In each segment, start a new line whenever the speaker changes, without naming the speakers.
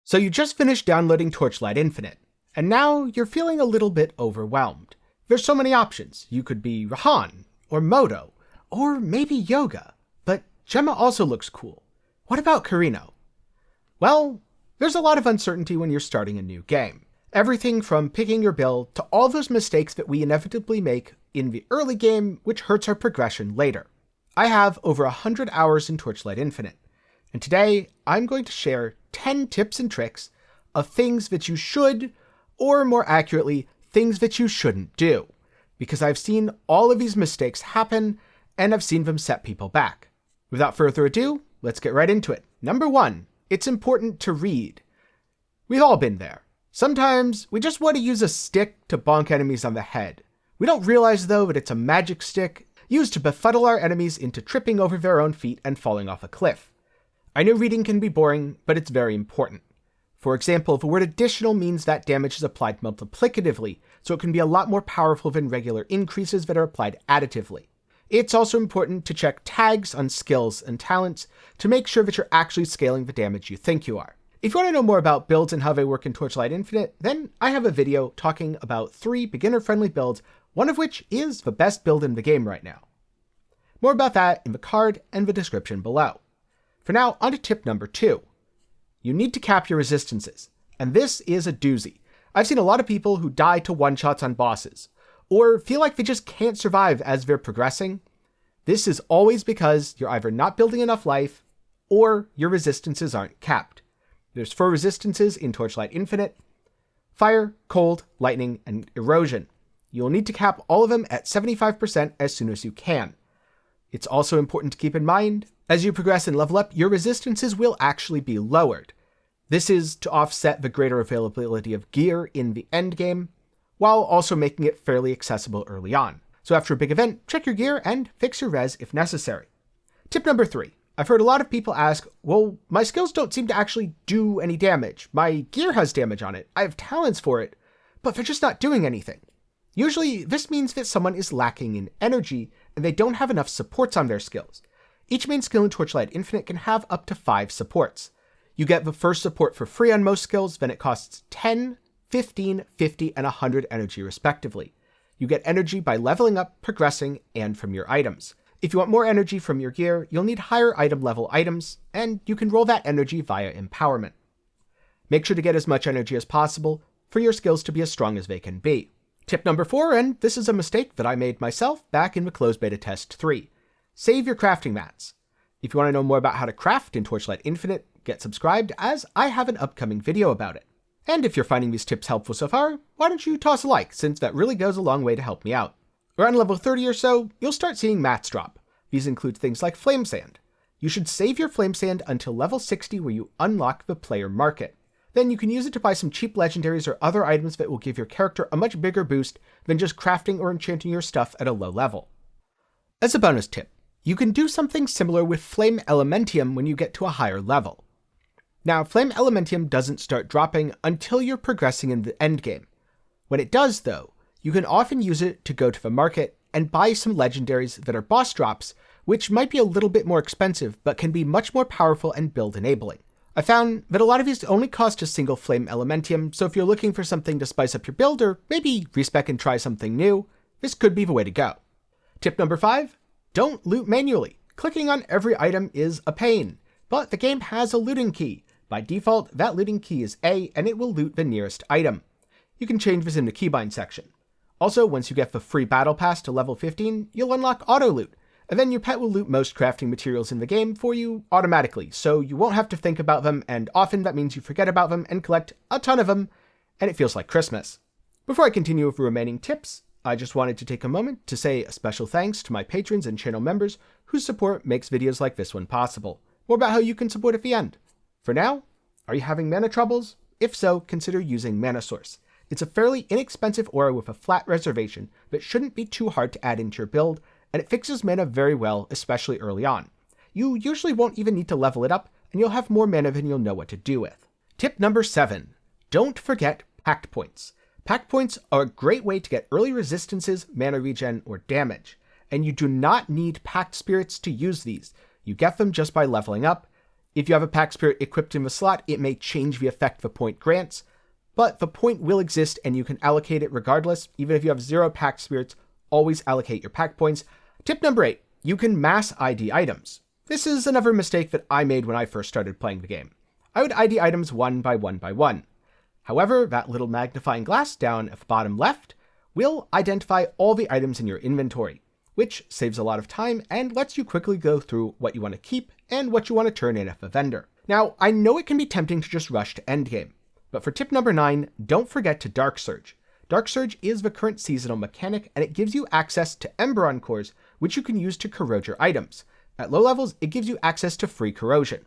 So you just finished downloading Torchlight Infinite, and now you're feeling a little bit overwhelmed. There's so many options. You could be Rahan, or Moto, or maybe Yoga, but Gemma also looks cool. What about Carino? Well, there's a lot of uncertainty when you're starting a new game. Everything from picking your build to all those mistakes that we inevitably make in the early game, which hurts our progression later. I have over 100 hours in Torchlight Infinite, and today I'm going to share 10 tips and tricks of things that you should, or more accurately, things that you shouldn't do, because I've seen all of these mistakes happen, and I've seen them set people back. Without further ado, let's get right into it. Number 1, it's important to read. We've all been there. Sometimes we just want to use a stick to bonk enemies on the head. We don't realize though that it's a magic stick used to befuddle our enemies into tripping over their own feet and falling off a cliff. I know reading can be boring, but it's very important. For example, the word additional means that damage is applied multiplicatively, so it can be a lot more powerful than regular increases that are applied additively. It's also important to check tags on skills and talents to make sure that you're actually scaling the damage you think you are. If you want to know more about builds and how they work in Torchlight Infinite, then I have a video talking about 3 beginner-friendly builds, one of which is the best build in the game right now. More about that in the card and the description below. For now, on to tip number 2. You need to cap your resistances, and this is a doozy. I've seen a lot of people who die to one-shots on bosses, or feel like they just can't survive as they're progressing. This is always because you're either not building enough life, or your resistances aren't capped. There's 4 resistances in Torchlight Infinite: fire, cold, lightning, and erosion. You'll need to cap all of them at 75% as soon as you can. It's also important to keep in mind, as you progress and level up, your resistances will actually be lowered. This is to offset the greater availability of gear in the endgame, while also making it fairly accessible early on. So after a big event, check your gear and fix your res if necessary. Tip number 3. I've heard a lot of people ask, well, my skills don't seem to actually do any damage. My gear has damage on it, I have talents for it, but they're just not doing anything. Usually, this means that someone is lacking in energy, and they don't have enough supports on their skills. Each main skill in Torchlight Infinite can have up to 5 supports. You get the first support for free on most skills, then it costs 10, 15, 50, and 100 energy respectively. You get energy by leveling up, progressing, and from your items. If you want more energy from your gear, you'll need higher item level items, and you can roll that energy via empowerment. Make sure to get as much energy as possible for your skills to be as strong as they can be. Tip number 4, and this is a mistake that I made myself back in the closed beta test 3. Save your crafting mats. If you want to know more about how to craft in Torchlight Infinite, get subscribed, as I have an upcoming video about it. And if you're finding these tips helpful so far, why don't you toss a like, since that really goes a long way to help me out. Around level 30 or so, you'll start seeing mats drop. These include things like flame sand. You should save your flame sand until level 60 where you unlock the player market. Then you can use it to buy some cheap legendaries or other items that will give your character a much bigger boost than just crafting or enchanting your stuff at a low level. As a bonus tip, you can do something similar with Flame Elementium when you get to a higher level. Now, Flame Elementium doesn't start dropping until you're progressing in the endgame. When it does, though, you can often use it to go to the market and buy some legendaries that are boss drops, which might be a little bit more expensive, but can be much more powerful and build enabling. I found that a lot of these only cost a single Flame Elementium, so if you're looking for something to spice up your build or maybe respec and try something new, this could be the way to go. Tip number 5, don't loot manually. Clicking on every item is a pain, but the game has a looting key. By default, that looting key is A, and it will loot the nearest item. You can change this in the keybind section. Also, once you get the free battle pass to level 15, you'll unlock auto loot, and then your pet will loot most crafting materials in the game for you automatically, so you won't have to think about them, and often that means you forget about them and collect a ton of them, and it feels like Christmas. Before I continue with the remaining tips, I just wanted to take a moment to say a special thanks to my patrons and channel members whose support makes videos like this one possible. More about how you can support at the end. For now, are you having mana troubles? If so, consider using Mana Source. It's a fairly inexpensive aura with a flat reservation that shouldn't be too hard to add into your build, and it fixes mana very well, especially early on. You usually won't even need to level it up, and you'll have more mana than you'll know what to do with. Tip number 7. Don't forget Pact Points. Pact Points are a great way to get early resistances, mana regen, or damage, and you do not need Pact Spirits to use these. You get them just by leveling up. If you have a Pact Spirit equipped in the slot, it may change the effect the point grants, but the point will exist and you can allocate it regardless. Even if you have 0 Pact Spirits, always allocate your Pact points. Tip number 8, you can mass ID items. This is another mistake that I made when I first started playing the game. I would ID items one by one. However, that little magnifying glass down at the bottom left will identify all the items in your inventory, which saves a lot of time and lets you quickly go through what you want to keep and what you want to turn in at the vendor. Now, I know it can be tempting to just rush to endgame, but for tip number 9, don't forget to Dark Surge. Dark Surge is the current seasonal mechanic, and it gives you access to Emberon cores, which you can use to corrode your items. At low levels, it gives you access to free corrosion.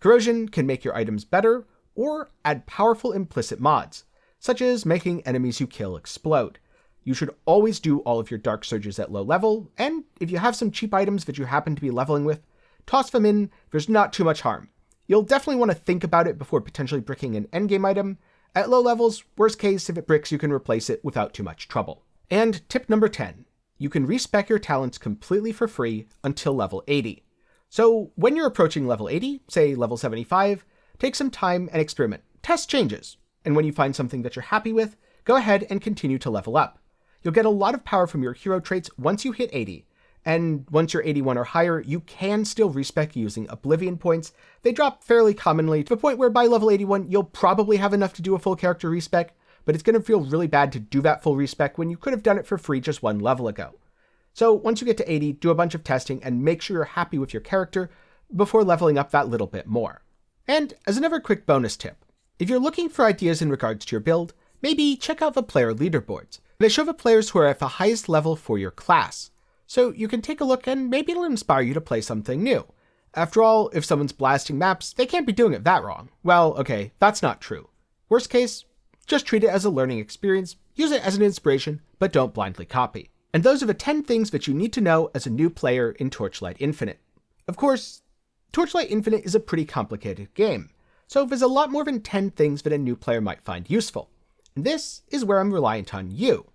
Corrosion can make your items better, or add powerful implicit mods, such as making enemies you kill explode. You should always do all of your Dark Surges at low level, and if you have some cheap items that you happen to be leveling with, toss them in, there's not too much harm. You'll definitely want to think about it before potentially bricking an endgame item. At low levels, worst case, if it bricks, you can replace it without too much trouble. And tip number 10, you can respec your talents completely for free until level 80. So when you're approaching level 80, say level 75, take some time and experiment, test changes, and when you find something that you're happy with, go ahead and continue to level up. You'll get a lot of power from your hero traits once you hit 80, and once you're 81 or higher, you can still respec using Oblivion points. They drop fairly commonly to the point where by level 81, you'll probably have enough to do a full character respec, but it's going to feel really bad to do that full respec when you could have done it for free just one level ago. So once you get to 80, do a bunch of testing and make sure you're happy with your character before leveling up that little bit more. And as another quick bonus tip, if you're looking for ideas in regards to your build, maybe check out the player leaderboards. They show the players who are at the highest level for your class, so you can take a look and maybe it'll inspire you to play something new. After all, if someone's blasting maps, they can't be doing it that wrong. Well, okay, that's not true. Worst case, just treat it as a learning experience, use it as an inspiration, but don't blindly copy. And those are the 10 things that you need to know as a new player in Torchlight Infinite. Of course, Torchlight Infinite is a pretty complicated game, so there's a lot more than 10 things that a new player might find useful. And this is where I'm reliant on you.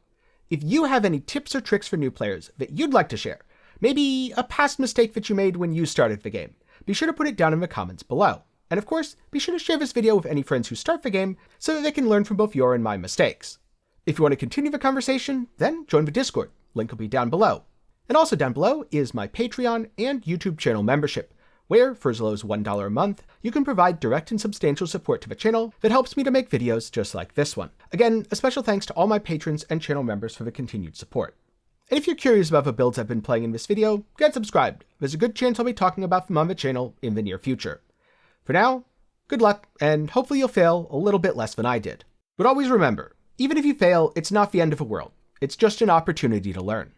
If you have any tips or tricks for new players that you'd like to share, maybe a past mistake that you made when you started the game, be sure to put it down in the comments below. And of course, be sure to share this video with any friends who start the game so that they can learn from both your and my mistakes. If you want to continue the conversation, then join the Discord. Link will be down below. And also down below is my Patreon and YouTube channel membership, where, for as low as $1 a month, you can provide direct and substantial support to the channel that helps me to make videos just like this one. Again, a special thanks to all my patrons and channel members for the continued support. And if you're curious about the builds I've been playing in this video, get subscribed. There's a good chance I'll be talking about them on the channel in the near future. For now, good luck, and hopefully you'll fail a little bit less than I did. But always remember, even if you fail, it's not the end of the world. It's just an opportunity to learn.